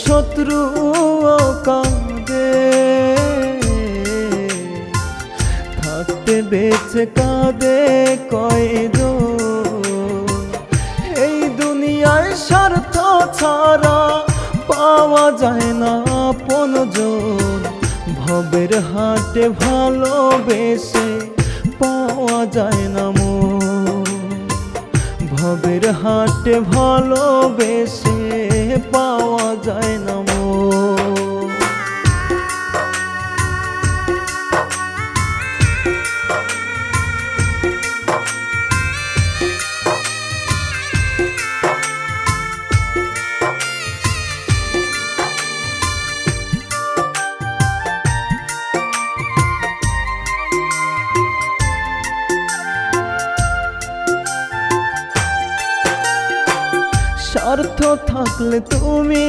শত্রু কাঁদে থাকতে বেঁচে কাঁদে কয়জন। এই দুনিয়ার স্বার্থ ছাড়া পাওয়া যায় না আপনজন। ভবের হাটে ভালোবেসে পাওয়া যায় না মন। ভবের হাটে ভালোবেসে পাওয়া যায় না মন। স্বার্থ থাকলে তুমি